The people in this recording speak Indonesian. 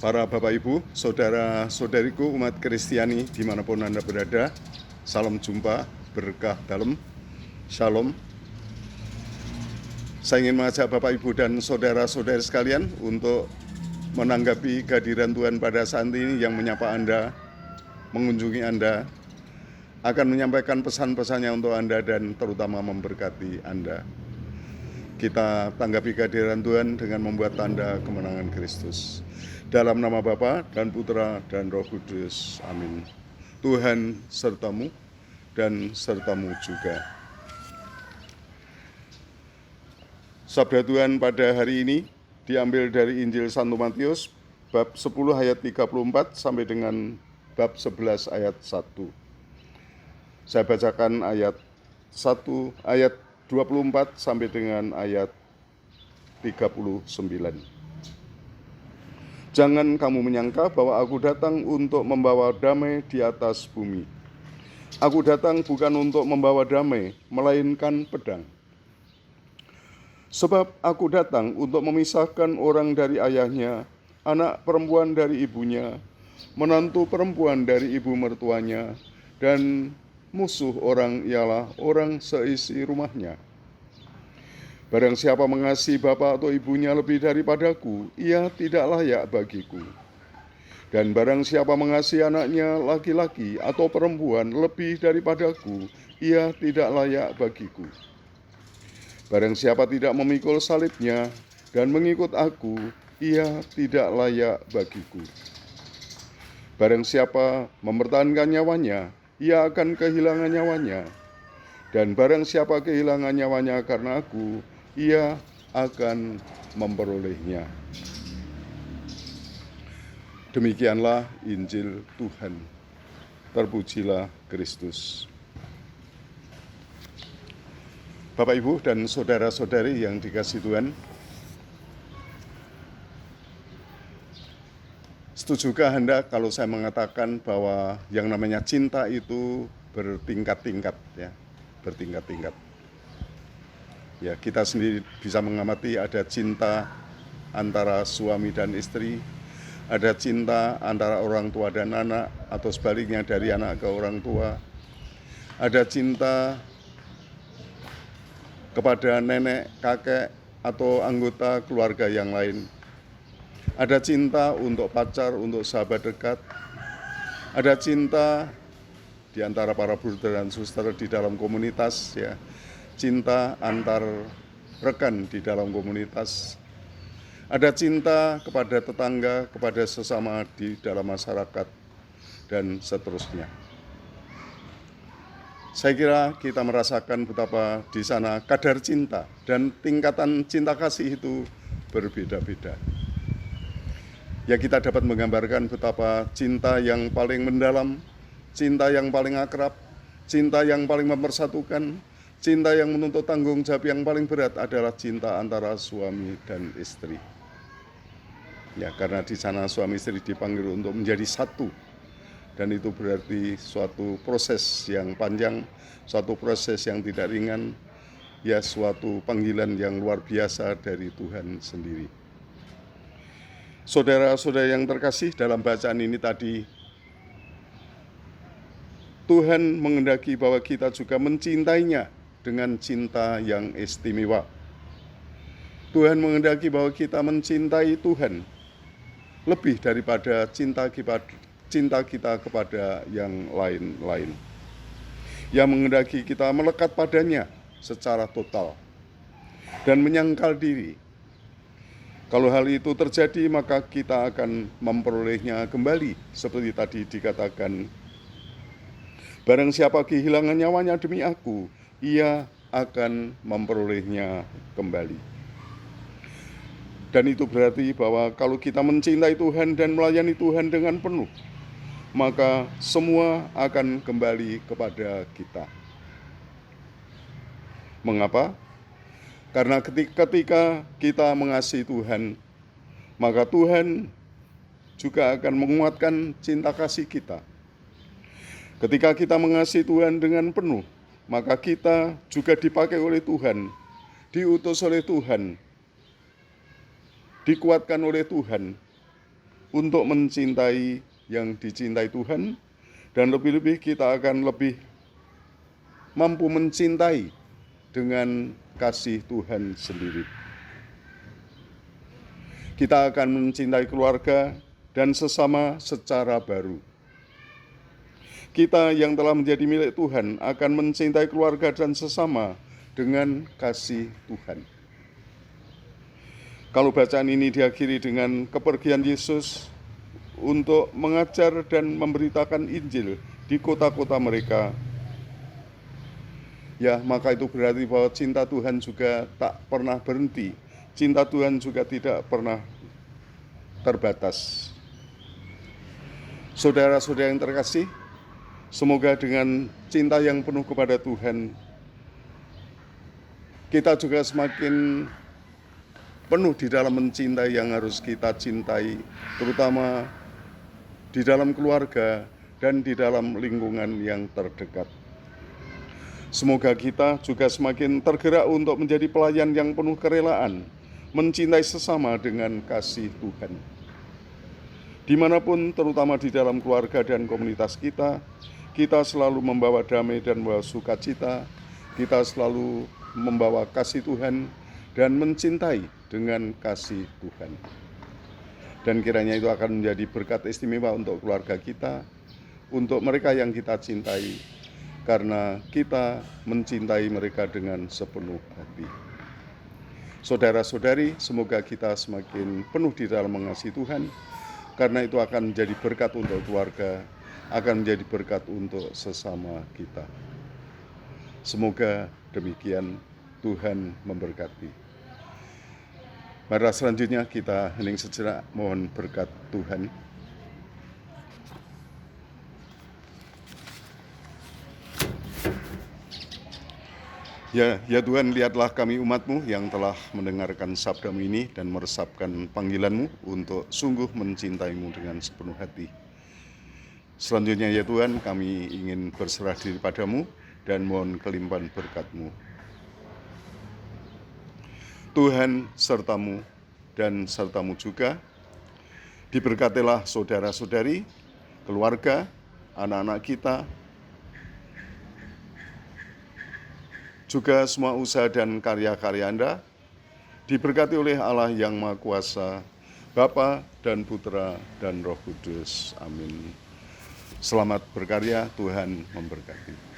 Para Bapak Ibu, Saudara-saudariku umat Kristiani dimanapun Anda berada, salam jumpa, berkah dalam, shalom. Saya ingin mengajak Bapak Ibu dan saudara-saudari sekalian untuk menanggapi kehadiran Tuhan pada saat ini yang menyapa Anda, mengunjungi Anda, akan menyampaikan pesan-pesannya untuk Anda dan terutama memberkati Anda. Kita tanggapi kehadiran Tuhan dengan membuat tanda kemenangan Kristus. Dalam nama Bapa dan Putra dan Roh Kudus. Amin. Tuhan sertamu dan sertamu juga. Sabda Tuhan pada hari ini diambil dari Injil Santo Matius bab 10 ayat 34 sampai dengan bab 11 ayat 1. Saya bacakan ayat 24 sampai dengan ayat 39. Jangan kamu menyangka bahwa aku datang untuk membawa damai di atas bumi. Aku datang bukan untuk membawa damai, melainkan pedang. Sebab aku datang untuk memisahkan orang dari ayahnya, anak perempuan dari ibunya, menantu perempuan dari ibu mertuanya, dan musuh orang ialah orang seisi rumahnya. Barang siapa mengasihi bapa atau ibunya lebih daripadaku, ia tidak layak bagiku. Dan barang siapa mengasihi anaknya laki-laki atau perempuan lebih daripadaku, ia tidak layak bagiku. Barang siapa tidak memikul salibnya dan mengikut aku, ia tidak layak bagiku. Barang siapa mempertahankan nyawanya, ia akan kehilangan nyawanya. Dan barang siapa kehilangan nyawanya karena aku, ia akan memperolehnya. Demikianlah Injil Tuhan. Terpujilah Kristus. Bapak, Ibu, dan saudara-saudari yang dikasihi Tuhan, setujukah Anda kalau saya mengatakan bahwa yang namanya cinta itu bertingkat-tingkat, ya, bertingkat-tingkat. Ya, kita sendiri bisa mengamati ada cinta antara suami dan istri, ada cinta antara orang tua dan anak, atau sebaliknya dari anak ke orang tua. Ada cinta kepada nenek, kakek, atau anggota keluarga yang lain. Ada cinta untuk pacar, untuk sahabat dekat. Ada cinta di antara para brother dan suster di dalam komunitas, ya. Cinta antar rekan di dalam komunitas. Ada cinta kepada tetangga, kepada sesama di dalam masyarakat, dan seterusnya. Saya kira kita merasakan betapa di sana kadar cinta dan tingkatan cinta kasih itu berbeda-beda. Ya, kita dapat menggambarkan betapa cinta yang paling mendalam, cinta yang paling akrab, cinta yang paling mempersatukan, cinta yang menuntut tanggung jawab yang paling berat adalah cinta antara suami dan istri. Ya, karena di sana suami istri dipanggil untuk menjadi satu. Dan itu berarti suatu proses yang panjang, suatu proses yang tidak ringan, ya suatu panggilan yang luar biasa dari Tuhan sendiri. Saudara-saudara yang terkasih, dalam bacaan ini tadi, Tuhan menghendaki bahwa kita juga mencintainya dengan cinta yang istimewa. Tuhan menghendaki bahwa kita mencintai Tuhan lebih daripada cinta kita kepada yang lain-lain. Yang menghendaki kita melekat padanya secara total dan menyangkal diri. Kalau hal itu terjadi, maka kita akan memperolehnya kembali. Seperti tadi dikatakan, barang siapa kehilangan nyawanya demi aku, ia akan memperolehnya kembali. Dan itu berarti bahwa kalau kita mencintai Tuhan dan melayani Tuhan dengan penuh, maka semua akan kembali kepada kita. Mengapa? Karena ketika kita mengasihi Tuhan, maka Tuhan juga akan menguatkan cinta kasih kita. Ketika kita mengasihi Tuhan dengan penuh, maka kita juga dipakai oleh Tuhan, diutus oleh Tuhan, dikuatkan oleh Tuhan untuk mencintai yang dicintai Tuhan, dan lebih-lebih kita akan lebih mampu mencintai dengan kasih Tuhan sendiri. Kita akan mencintai keluarga dan sesama secara baru. Kita yang telah menjadi milik Tuhan akan mencintai keluarga dan sesama dengan kasih Tuhan. Kalau bacaan ini diakhiri dengan kepergian Yesus untuk mengajar dan memberitakan Injil di kota-kota mereka, ya, maka itu berarti bahwa cinta Tuhan juga tak pernah berhenti. Cinta Tuhan juga tidak pernah terbatas. Saudara-saudara yang terkasih, semoga dengan cinta yang penuh kepada Tuhan, kita juga semakin penuh di dalam mencintai yang harus kita cintai, terutama di dalam keluarga dan di dalam lingkungan yang terdekat. Semoga kita juga semakin tergerak untuk menjadi pelayan yang penuh kerelaan, mencintai sesama dengan kasih Tuhan. Dimanapun, terutama di dalam keluarga dan komunitas kita selalu membawa damai dan membawa sukacita, kita selalu membawa kasih Tuhan dan mencintai dengan kasih Tuhan. Dan kiranya itu akan menjadi berkat istimewa untuk keluarga kita, untuk mereka yang kita cintai, karena kita mencintai mereka dengan sepenuh hati. Saudara-saudari, semoga kita semakin penuh di dalam mengasihi Tuhan, karena itu akan menjadi berkat untuk keluarga, akan menjadi berkat untuk sesama kita. Semoga demikian. Tuhan memberkati. Mari selanjutnya kita hening sejenak, mohon berkat Tuhan. Ya Tuhan, lihatlah kami umat-Mu yang telah mendengarkan sabda-Mu ini dan meresapkan panggilan-Mu untuk sungguh mencintai-Mu dengan sepenuh hati. Selanjutnya ya Tuhan, kami ingin berserah diri padamu dan mohon kelimpahan berkat-Mu. Tuhan sertamu dan sertamu juga. Diberkatilah saudara-saudari, keluarga, anak-anak kita, juga semua usaha dan karya-karya Anda. Diberkati oleh Allah yang Maha Kuasa, Bapa dan Putra dan Roh Kudus. Amin. Selamat berkarya, Tuhan memberkati.